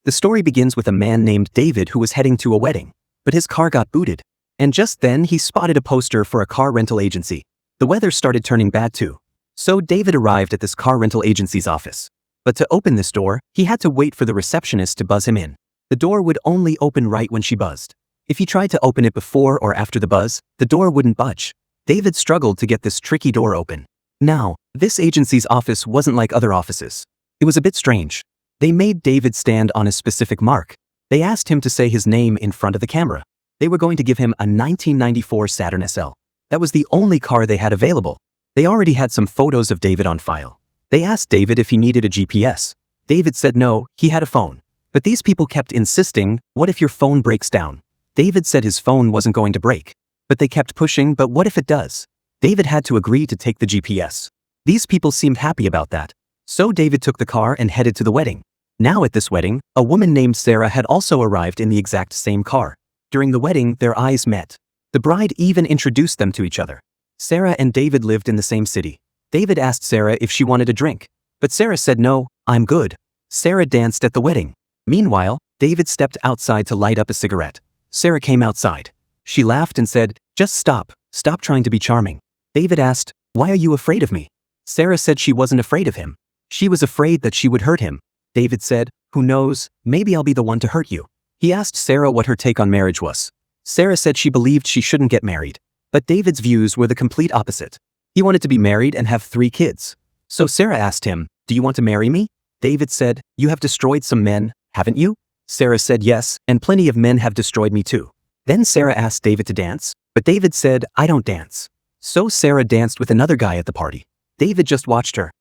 The story begins with a man named David who was heading to a wedding, but his car got booted. And just then he spotted a poster for a car rental agency. The weather started turning bad too. So David arrived at this car rental agency's office. But to open this door, he had to wait for the receptionist to buzz him in. The door would only open right when she buzzed. If he tried to open it before or after the buzz, the door wouldn't budge. David struggled to get this tricky door open. Now, this agency's office wasn't like other offices. It was a bit strange. They made David stand on a specific mark. They asked him to say his name in front of the camera. They were going to give him a 1994 Saturn SL. That was the only car they had available. They already had some photos of David on file. They asked David if he needed a GPS. David said no, he had a phone. But these people kept insisting, what if your phone breaks down? David said his phone wasn't going to break. But they kept pushing, but what if it does? David had to agree to take the GPS. These people seemed happy about that. So David took the car and headed to the wedding. Now at this wedding, a woman named Sarah had also arrived in the exact same car. During the wedding, their eyes met. The bride even introduced them to each other. Sarah and David lived in the same city. David asked Sarah if she wanted a drink. But Sarah said no, I'm good. Sarah danced at the wedding. Meanwhile, David stepped outside to light up a cigarette. Sarah came outside. She laughed and said, just stop trying to be charming. David asked, why are you afraid of me? Sarah said she wasn't afraid of him. She was afraid that she would hurt him. David said, who knows, maybe I'll be the one to hurt you. He asked Sarah what her take on marriage was. Sarah said she believed she shouldn't get married. But David's views were the complete opposite. He wanted to be married and have 3 kids. So Sarah asked him, do you want to marry me? David said, you have destroyed some men, haven't you? Sarah said yes, and plenty of men have destroyed me too. Then Sarah asked David to dance, but David said, I don't dance. So Sarah danced with another guy at the party. David just watched her.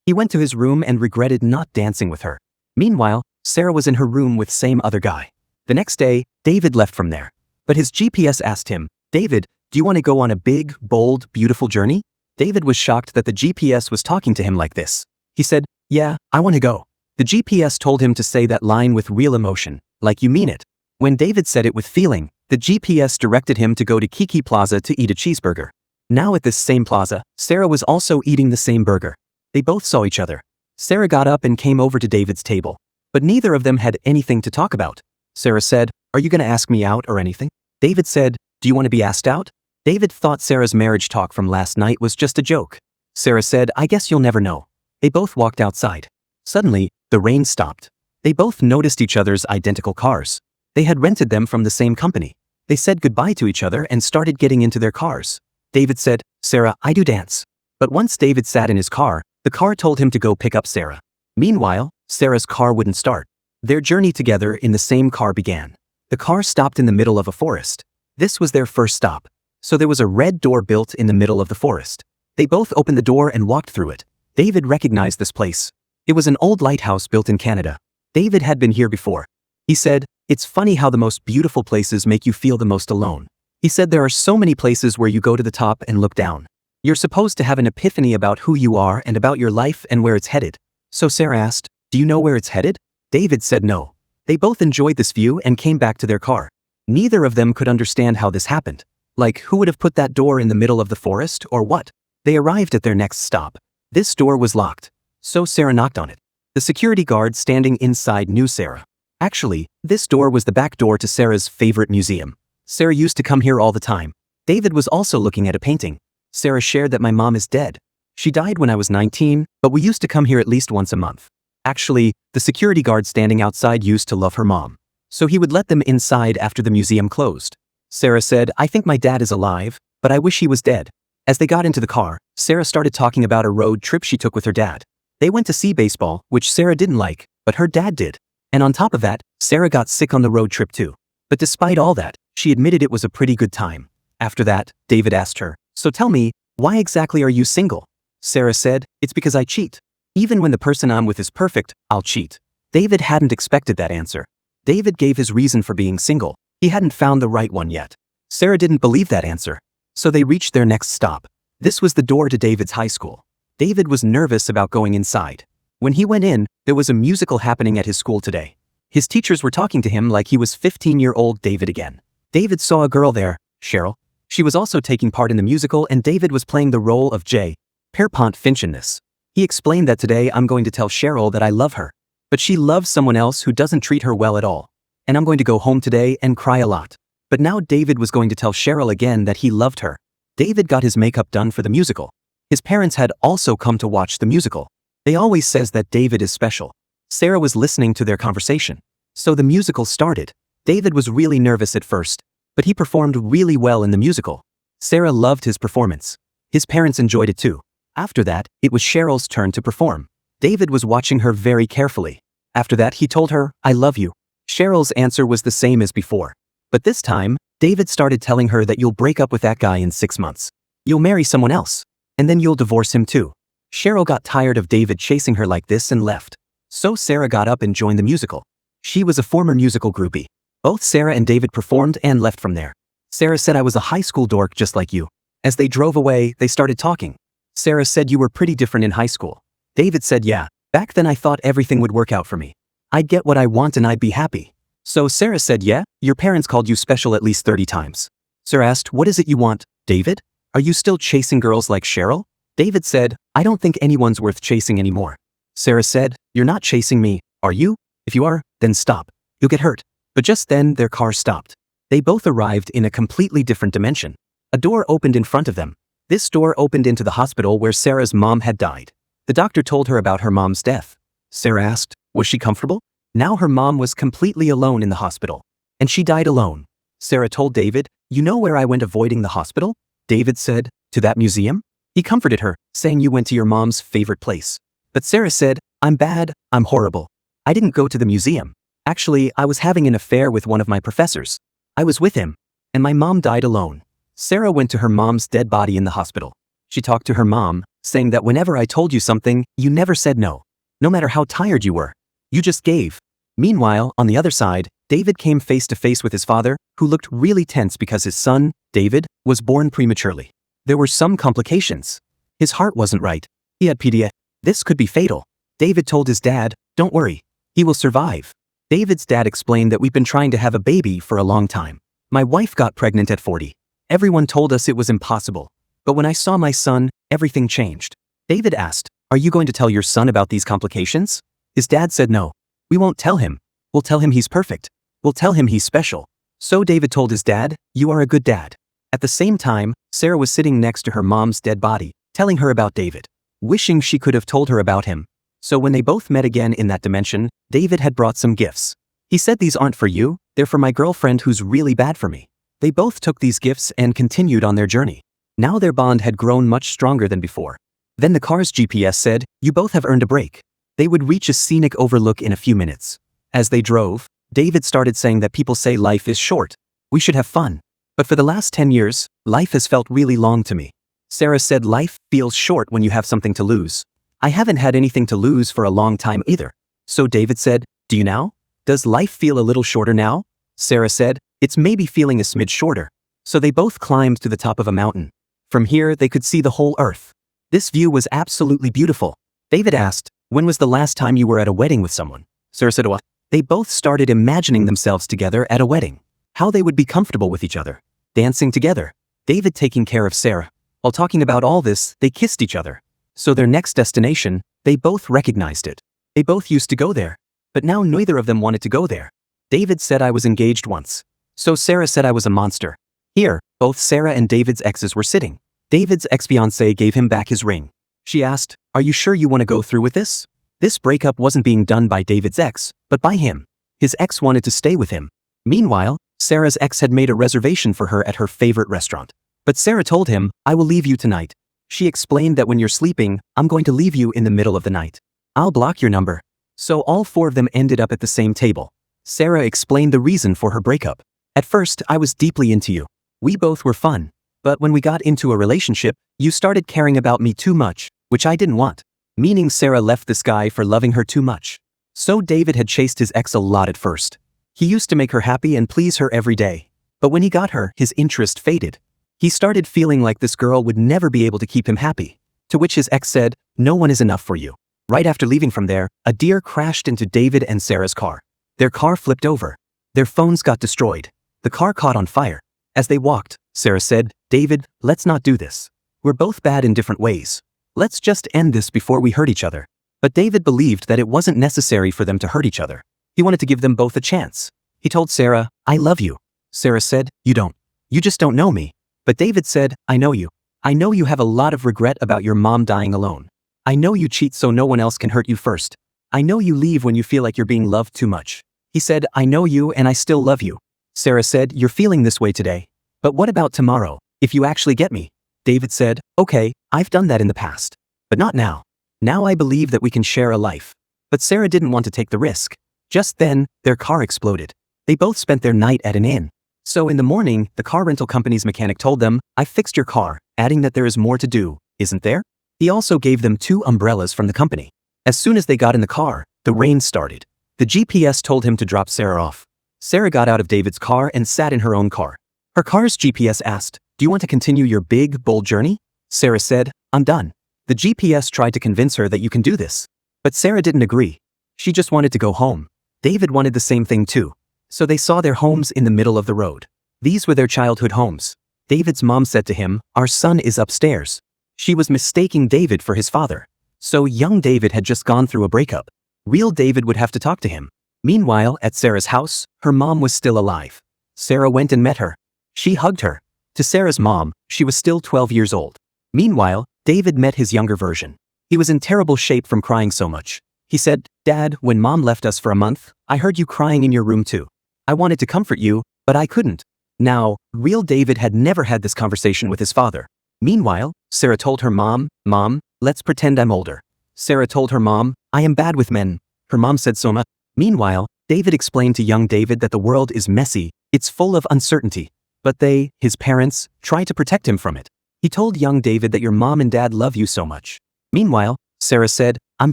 He went to his room and regretted not dancing with her. Meanwhile, Sarah was in her room with same other guy. The next day, David left from there. But his GPS asked him, David, do you want to go on a big, bold, beautiful journey? David was shocked that the GPS was talking to him like this. He said, yeah, I want to go. The GPS told him to say that line with real emotion, like you mean it. When David said it with feeling, the GPS directed him to go to Kiki Plaza to eat a cheeseburger. Now at this same plaza, Sarah was also eating the same burger. They both saw each other. Sarah got up and came over to David's table. But neither of them had anything to talk about. Sarah said, are you going to ask me out or anything? David said, do you want to be asked out? David thought Sarah's marriage talk from last night was just a joke. Sarah said, I guess you'll never know. They both walked outside. Suddenly, the rain stopped. They both noticed each other's identical cars. They had rented them from the same company. They said goodbye to each other and started getting into their cars. David said, Sarah, I do dance. But once David sat in his car, the car told him to go pick up Sarah. Meanwhile, Sarah's car wouldn't start. Their journey together in the same car began. The car stopped in the middle of a forest. This was their first stop. So there was a red door built in the middle of the forest. They both opened the door and walked through it. David recognized this place. It was an old lighthouse built in Canada. David had been here before. He said, it's funny how the most beautiful places make you feel the most alone. He said there are so many places where you go to the top and look down. You're supposed to have an epiphany about who you are and about your life and where it's headed. So Sarah asked, do you know where it's headed? David said no. They both enjoyed this view and came back to their car. Neither of them could understand how this happened. Like, who would have put that door in the middle of the forest or what? They arrived at their next stop. This door was locked. So Sarah knocked on it. The security guard standing inside knew Sarah. Actually, this door was the back door to Sarah's favorite museum. Sarah used to come here all the time. David was also looking at a painting. Sarah shared that my mom is dead. She died when I was 19, but we used to come here at least once a month. Actually, the security guard standing outside used to love her mom. So he would let them inside after the museum closed. Sarah said, I think my dad is alive, but I wish he was dead. As they got into the car, Sarah started talking about a road trip she took with her dad. They went to see baseball, which Sarah didn't like, but her dad did. And on top of that, Sarah got sick on the road trip too. But despite all that, she admitted it was a pretty good time. After that, David asked her, so tell me, why exactly are you single? Sarah said, it's because I cheat. Even when the person I'm with is perfect, I'll cheat. David hadn't expected that answer. David gave his reason for being single. He hadn't found the right one yet. Sarah didn't believe that answer. So they reached their next stop. This was the door to David's high school. David was nervous about going inside. When he went in, there was a musical happening at his school today. His teachers were talking to him like he was 15-year-old David again. David saw a girl there, Cheryl. She was also taking part in the musical and David was playing the role of J. Pierpont Finch in this. He explained that today I'm going to tell Cheryl that I love her. But she loves someone else who doesn't treat her well at all. And I'm going to go home today and cry a lot. But now David was going to tell Cheryl again that he loved her. David got his makeup done for the musical. His parents had also come to watch the musical. They always says that David is special. Sarah was listening to their conversation. So the musical started. David was really nervous at first, but he performed really well in the musical. Sarah loved his performance. His parents enjoyed it too. After that, it was Cheryl's turn to perform. David was watching her very carefully. After that, he told her, "I love you." Cheryl's answer was the same as before. But this time, David started telling her that you'll break up with that guy in 6 months. You'll marry someone else. And then you'll divorce him too. Cheryl got tired of David chasing her like this and left. So Sarah got up and joined the musical. She was a former musical groupie. Both Sarah and David performed and left from there. Sarah said, "I was a high school dork just like you." As they drove away, they started talking. Sarah said, "You were pretty different in high school." David said, "Yeah, back then I thought everything would work out for me. I'd get what I want and I'd be happy." So Sarah said, "Yeah, your parents called you special at least 30 times. Sarah asked, "What is it you want, David? Are you still chasing girls like Cheryl?" David said, "I don't think anyone's worth chasing anymore." Sarah said, "You're not chasing me, are you? If you are, then stop. You'll get hurt." But just then their car stopped. They both arrived in a completely different dimension. A door opened in front of them. This door opened into the hospital where Sarah's mom had died. The doctor told her about her mom's death. Sarah asked, was she comfortable? Now her mom was completely alone in the hospital. And she died alone. Sarah told David, "You know where I went avoiding the hospital?" David said, "To that museum?" He comforted her, saying, "You went to your mom's favorite place." But Sarah said, "I'm bad, I'm horrible. I didn't go to the museum. Actually, I was having an affair with one of my professors. I was with him. And my mom died alone." Sarah went to her mom's dead body in the hospital. She talked to her mom, saying that whenever I told you something, you never said no. No matter how tired you were. You just gave. Meanwhile, on the other side, David came face to face with his father, who looked really tense because his son, David, was born prematurely. There were some complications. His heart wasn't right. He had PDA. This could be fatal. David told his dad, "Don't worry. He will survive." David's dad explained that we've been trying to have a baby for a long time. My wife got pregnant at 40. Everyone told us it was impossible. But when I saw my son, everything changed. David asked, "Are you going to tell your son about these complications?" His dad said, "No. We won't tell him. We'll tell him he's perfect. We'll tell him he's special." So David told his dad, "You are a good dad." At the same time, Sarah was sitting next to her mom's dead body, telling her about David, wishing she could have told her about him. So when they both met again in that dimension, David had brought some gifts. He said, "These aren't for you, they're for my girlfriend who's really bad for me." They both took these gifts and continued on their journey. Now their bond had grown much stronger than before. Then the car's GPS said, "You both have earned a break." They would reach a scenic overlook in a few minutes. As they drove, David started saying that people say life is short. We should have fun. But for the last 10 years, life has felt really long to me. Sarah said, "Life feels short when you have something to lose." I haven't had anything to lose for a long time either. So David said, "Do you now? Does life feel a little shorter now?" Sarah said, "It's maybe feeling a smidge shorter." So they both climbed to the top of a mountain. From here, they could see the whole earth. This view was absolutely beautiful. David asked, "When was the last time you were at a wedding with someone?" Sarah said, "What?" They both started imagining themselves together at a wedding. How they would be comfortable with each other. Dancing together. David taking care of Sarah. While talking about all this, they kissed each other. So their next destination, they both recognized it. They both used to go there. But now neither of them wanted to go there. David said, "I was engaged once." So Sarah said, "I was a monster." Here, both Sarah and David's exes were sitting. David's ex-fiancée gave him back his ring. She asked, "Are you sure you want to go through with this?" This breakup wasn't being done by David's ex, but by him. His ex wanted to stay with him. Meanwhile, Sarah's ex had made a reservation for her at her favorite restaurant. But Sarah told him, "I will leave you tonight." She explained that when you're sleeping, I'm going to leave you in the middle of the night. I'll block your number. So all four of them ended up at the same table. Sarah explained the reason for her breakup. "At first, I was deeply into you. We both were fun. But when we got into a relationship, you started caring about me too much, which I didn't want." Meaning Sarah left this guy for loving her too much. So David had chased his ex a lot at first. He used to make her happy and please her every day. But when he got her, his interest faded. He started feeling like this girl would never be able to keep him happy. To which his ex said, "No one is enough for you." Right after leaving from there, a deer crashed into David and Sarah's car. Their car flipped over. Their phones got destroyed. The car caught on fire. As they walked, Sarah said, "David, let's not do this. We're both bad in different ways. Let's just end this before we hurt each other." But David believed that it wasn't necessary for them to hurt each other. He wanted to give them both a chance. He told Sarah, "I love you." Sarah said, "You don't. You just don't know me." But David said, "I know you. I know you have a lot of regret about your mom dying alone. I know you cheat so no one else can hurt you first. I know you leave when you feel like you're being loved too much." He said, "I know you and I still love you." Sarah said, "You're feeling this way today. But what about tomorrow, if you actually get me?" David said, "Okay, I've done that in the past. But not now. Now I believe that we can share a life." But Sarah didn't want to take the risk. Just then, their car exploded. They both spent their night at an inn. So in the morning, the car rental company's mechanic told them, "I fixed your car," adding that there is more to do, isn't there? He also gave them 2 umbrellas from the company. As soon as they got in the car, the rain started. The GPS told him to drop Sarah off. Sarah got out of David's car and sat in her own car. Her car's GPS asked, "Do you want to continue your big, bold journey?" Sarah said, "I'm done." The GPS tried to convince her that you can do this. But Sarah didn't agree. She just wanted to go home. David wanted the same thing too. So they saw their homes in the middle of the road. These were their childhood homes. David's mom said to him, "Our son is upstairs." She was mistaking David for his father. So young David had just gone through a breakup. Real David would have to talk to him. Meanwhile, at Sarah's house, her mom was still alive. Sarah went and met her. She hugged her. To Sarah's mom, she was still 12 years old. Meanwhile, David met his younger version. He was in terrible shape from crying so much. He said, "Dad, when Mom left us for a month, I heard you crying in your room too. I wanted to comfort you, but I couldn't." Now, real David had never had this conversation with his father. Meanwhile, Sarah told her mom, "Mom, let's pretend I'm older." Sarah told her mom, "I am bad with men." Her mom said so much. Meanwhile, David explained to young David that the world is messy, it's full of uncertainty. But they, his parents, try to protect him from it. He told young David that your mom and dad love you so much. Meanwhile, Sarah said, "I'm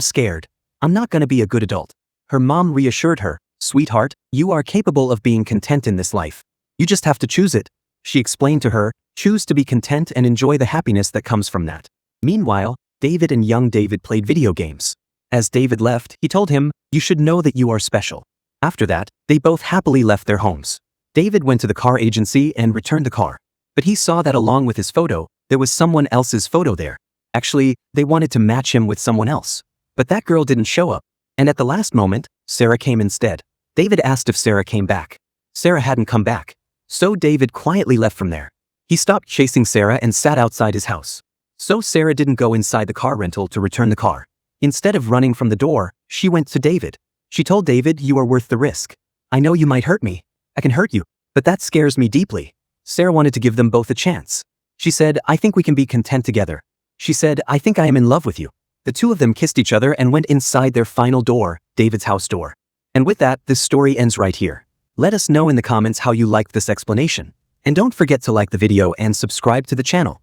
scared. I'm not gonna be a good adult." Her mom reassured her, "Sweetheart, you are capable of being content in this life. You just have to choose it." She explained to her, "Choose to be content and enjoy the happiness that comes from that." Meanwhile, David and young David played video games. As David left, he told him, "You should know that you are special." After that, they both happily left their homes. David went to the car agency and returned the car. But he saw that along with his photo, there was someone else's photo there. Actually, they wanted to match him with someone else. But that girl didn't show up. And at the last moment, Sarah came instead. David asked if Sarah came back. Sarah hadn't come back. So David quietly left from there. He stopped chasing Sarah and sat outside his house. So Sarah didn't go inside the car rental to return the car. Instead of running from the door, she went to David. She told David, "You are worth the risk. I know you might hurt me. I can hurt you, but that scares me deeply." Sarah wanted to give them both a chance. She said, "I think we can be content together." She said, "I think I am in love with you." The two of them kissed each other and went inside their final door, David's house door. And with that, this story ends right here. Let us know in the comments how you liked this explanation. And don't forget to like the video and subscribe to the channel.